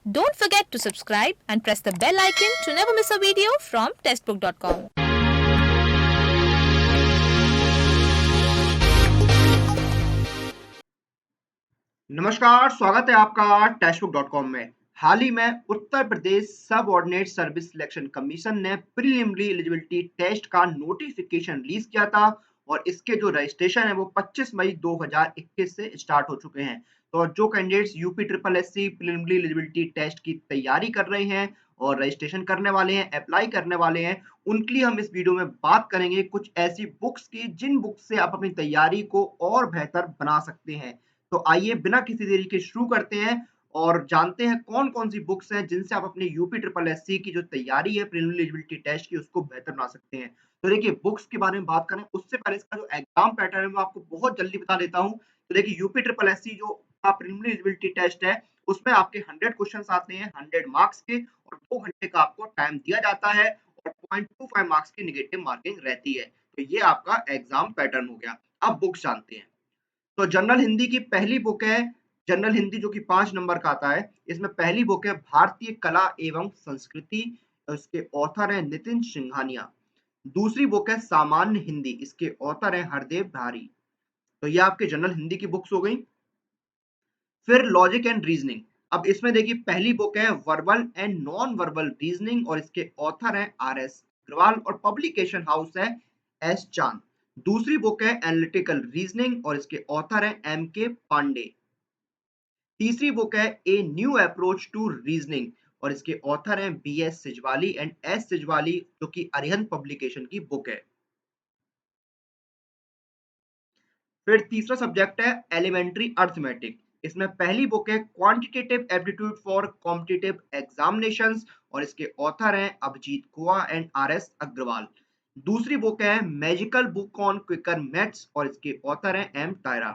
Don't forget to subscribe and press the bell icon to never miss a video from testbook.com. नमस्कार, स्वागत है आपका टेस्टबुक.com में। हाल ही में उत्तर प्रदेश सब ऑर्डिनेट सर्विस सिलेक्शन कमीशन ने प्रीलिमिनरी एलिजिबिलिटी टेस्ट का नोटिफिकेशन रिलीज किया था और इसके जो रजिस्ट्रेशन है वो 25 मई 2021 से स्टार्ट हो चुके हैं। तो जो candidates UP triple SC preliminary eligibility test की तैयारी कर रहे हैं और रजिस्ट्रेशन करने वाले हैं, अप्लाई करने वाले हैं, उनके लिए हम इस वीडियो में बात करेंगे कुछ ऐसी बुक्स की जिन बुक्स से आप अपनी तैयारी को और बेहतर बना सकते हैं। तो आइए बिना किसी देरी के शुरू करते हैं और जानते हैं कौन-कौन सी बुक्स हैं जिनसे आप अपनी यूपी ट्रिपल एससी की जो तैयारी है प्रीलिमिनरी एलिजिबिलिटी टेस्ट की उसको बेहतर बना सकते हैं। तो देखिए बुक्स के बारे में बात करें उससे पहले इसका जो एग्जाम पैटर्न है वो आपको बहुत जल्दी बता देता हूँ। तो देखिए यूपी ट्रिपल एससी जो प्रीलिमिनरी एलिजिबिलिटी टेस्ट है उसमें आपके 100 क्वेश्चंस आते हैं 100 मार्क्स के और 2 घंटे का आपको टाइम दिया जाता है और 0.25 मार्क्स की नेगेटिव मार्किंग रहती है। तो ये आपका एग्जाम पैटर्न हो गया। अब बुक्स जानते हैं। तो जनरल हिंदी की पहली बुक है जनरल हिंदी जो कि 5 नंबर का आता है। इसमें पहली बुक है भारतीय कला एवं संस्कृति। उसके ऑथर है नितिन सिंघानिया। दूसरी बुक है सामान्य हिंदी। इसके ऑथर है हरदेव धारी। तो ये आपके जनरल हिंदी की बुक्स हो गई। फिर लॉजिक एंड रीजनिंग। अब इसमें देखिए पहली बुक है verbal and non verbal reasoning और इसके ऑथर है आर एस अग्रवाल और पब्लिकेशन हाउस है एस चांद। दूसरी बुक है एनालिटिकल रीजनिंग और इसके ऑथर है एम के पांडे। तीसरी बुक है a new approach to reasoning और इसके ऑथर हैं B S Sijwali and S Sijwali जो कि अरिहंत पब्लिकेशन की बुक है। फिर तीसरा सब्जेक्ट है एलिमेंट्री अर्थमेटिक। इसमें पहली बुक है quantitative aptitude for competitive examinations और इसके ऑथर हैं अभिजीत कुआ एंड आर एस अग्रवाल। दूसरी बुक है magical book on quicker maths और इसके ऑथर हैं एम टायरा।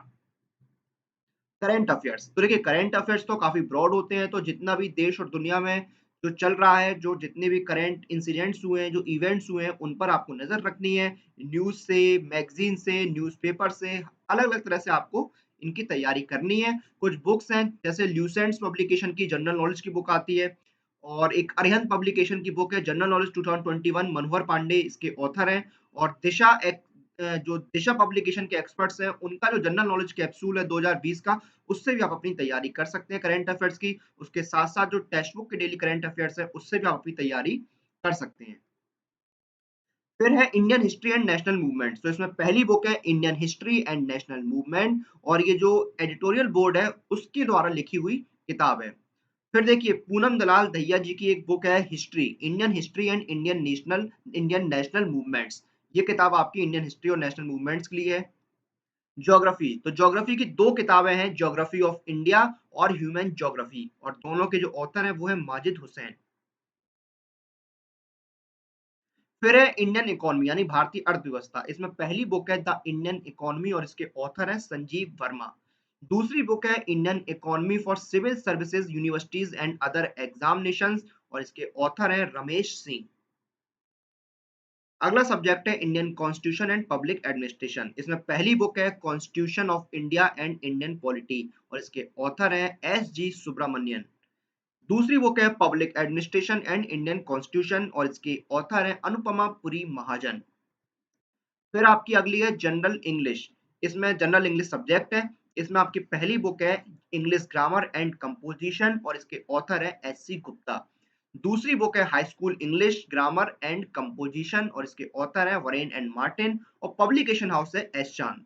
Current affairs. तो देखिए करंट अफेयर्स तो काफी ब्रॉड होते हैं, तो जितना भी देश और दुनिया में जो चल रहा है, जो जितने भी करंट इंसिडेंट्स हुए हैं, जो इवेंट्स हुए हैं, उन पर आपको नजर रखनी है। न्यूज से, मैगजीन से, न्यूज़पेपर से, अलग अलग तरह से आपको इनकी तैयारी करनी है। कुछ बुक्स हैं जैसे ल्यूसेंट्स पब्लिकेशन की जनरल नॉलेज की बुक आती है और एक अरिहंत पब्लिकेशन की बुक है जनरल नॉलेज 2021 मनोहर पांडे इसके ऑथर हैं और जो दिशा पब्लिकेशन के एक्सपर्ट्स हैं उनका जो जनरल नॉलेज कैप्सूल है 2020 का, उससे भी आप अपनी तैयारी कर सकते हैं करंट अफेयर्स की। उसके साथ-साथ जो टेक्स्ट बुक के डेली करंट अफेयर्स है, उससे भी आप अपनी तैयारी कर सकते हैं। फिर है Indian history and national movement. तो इसमें पहली बुक है Indian history and national movement और ये जो एडिटोरियल बोर्ड है, उसके द्वारा लिखी हुई किताब है। फिर देखिए पूनम दलाल दहिया जी की एक बुक है history, Indian history and Indian national movements. ये किताब आपकी इंडियन हिस्ट्री और नेशनल मूवमेंट्स के लिए है। ज्योग्राफी, तो ज्योग्राफी की 2 किताबें हैं, ज्योग्राफी ऑफ इंडिया और ह्यूमन ज्योग्राफी और दोनों के जो ऑथर हैं वो है माजिद हुसैन। फिर है इंडियन इकोनॉमी यानी भारतीय अर्थव्यवस्था। इसमें पहली बुक है द इंडियन इकोनॉमी और इसके ऑथर हैं संजीव वर्मा। दूसरी बुक है Indian economy for civil services universities and other examinations और इसके ऑथर हैं रमेश सिंह। अगला सब्जेक्ट है Indian constitution and public administration. इसमें पहली बुक है constitution of India and Indian polity और इसके ऑथर हैं एस जी सुब्रमण्यन। दूसरी बुक है public administration and Indian constitution और इसके ऑथर हैं अनुपमा पुरी महाजन। फिर आपकी अगली है जनरल इंग्लिश। इसमें जनरल इंग्लिश सब्जेक्ट है। इसमें आपकी पहली बुक है इंग्लिश ग्रामर एंड कंपोजिशन और इसके ऑथर है एस सी गुप्ता। दूसरी बुक है high school English grammar and composition और इसके ऑथर है वरेन एंड मार्टिन और पब्लिकेशन हाउस है एस चांद।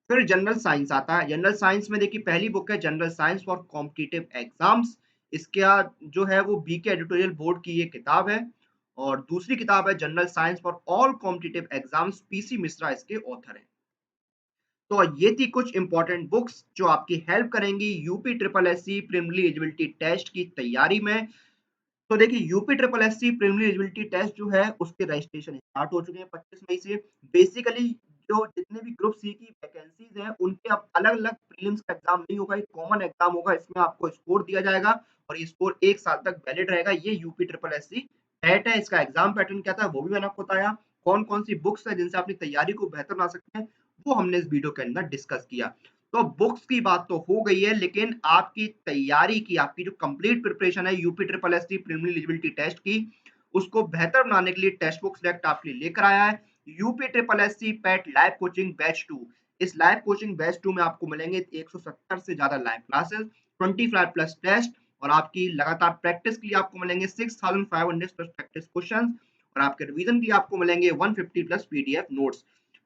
फिर जनरल साइंस आता है। जनरल साइंस में देखिए पहली बुक है general science for competitive exams. इसका जो है वो बीके एडिटोरियल बोर्ड की ये किताब है और दूसरी किताब है general science for all competitive exams, PC Mishra इसके ऑथर हैं। तो ये थी कुछ इंपॉर्टेंट बुक्स जो आपकी हेल्प करेंगी UP triple SC preliminary eligibility test की तैयारी में। तो देखिए UP triple SC preliminary eligibility test जो है उसके रजिस्ट्रेशन स्टार्ट हो चुके हैं 25 मई से। बेसिकली जो जितने भी ग्रुप सी की वैकेंसीज हैं उनके अब अलग अलग प्रीलिम्स का एग्जाम नहीं होगा, एक कॉमन एग्जाम होगा। इसमें आपको स्कोर दिया जाएगा और ये स्कोर 1 साल तक वैलिड रहेगा। ये यूपी ट्रिपल एससी टेट है। इसका एग्जाम पैटर्न क्या था वो भी मैंने आपको बताया। कौन कौन सी बुक्स है जिनसे अपनी तैयारी को बेहतर बना सकते हैं वो हमने इस वीडियो के अंदर डिस्कस किया। तो बुक्स की बात तो हो गई है, लेकिन आपकी तैयारी की, आपकी जो कंप्लीट प्रिपरेशन है UP triple ST preliminary eligibility test की, उसको बेहतर बनाने के लिए टेक्स्ट बुक सिलेक्ट आपके लिए लेकर आया है UP triple ST PAT live coaching batch 2। इस लाइव कोचिंग बैच 2 में आपको मिलेंगे 170 से ज्यादा लाइव क्लासेस, 25 प्लस टेस्ट और आपकी लगातार प्रैक्टिस के लिए आपको मिलेंगे 6500 प्लस प्रैक्टिस क्वेश्चंस और आपके रिवीजन के लिए आपको मिलेंगे 150 प्लस पीडीएफ नोट्स।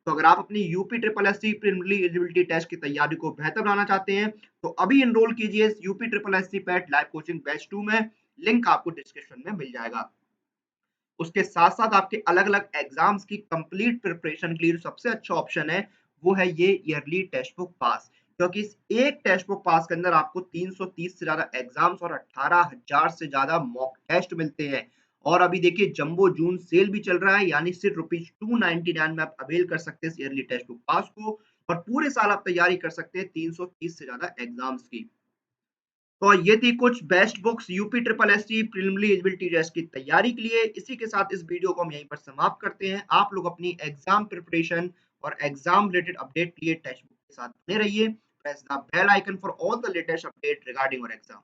तो अगर आप अपनी UP triple ST preliminary eligibility test की तैयारी को बेहतर बनाना चाहते हैं तो अभी एनरोल कीजिए UP triple ST PAT live coaching batch 2 में। लिंक आपको डिस्क्रिप्शन में मिल जाएगा। उसके साथ-साथ आपके अलग-अलग एग्जाम्स की कंप्लीट प्रिपरेशन के लिए जो सबसे अच्छा ऑप्शन है, वो है ये ईयरली टेस्ट बुक पास। क्योंकि इस एक टेस्ट बुक पास के अंदर आपको 330 से ज़्यादा एग्जाम्स और 18,000 से ज़्यादा मॉक टेस्ट मिलते हैं। और अभी देखिए जंबो जून सेल भी चल रहा है, यानी सिर्फ ₹299 में आप अवेल कर सकते हैं इस ईयरली टेस्ट बुक पास को और पूरे साल आप तैयारी कर सकते हैं 330 से ज़्यादा एग्जाम्स की। तो ये थी कुछ best books UP triple ST preliminary eligibility test की तैयारी के लिए। इसी के साथ इस वीडियो को हम यहीं पर समाप्त करते हैं। आप लोग अपनी एग्जाम प्रिपरेशन और एग्जाम रिलेटेड अपडेट के लिए टेक्स्ट बुक के साथ बने रहिए। Press the bell icon for all the latest update regarding your exam.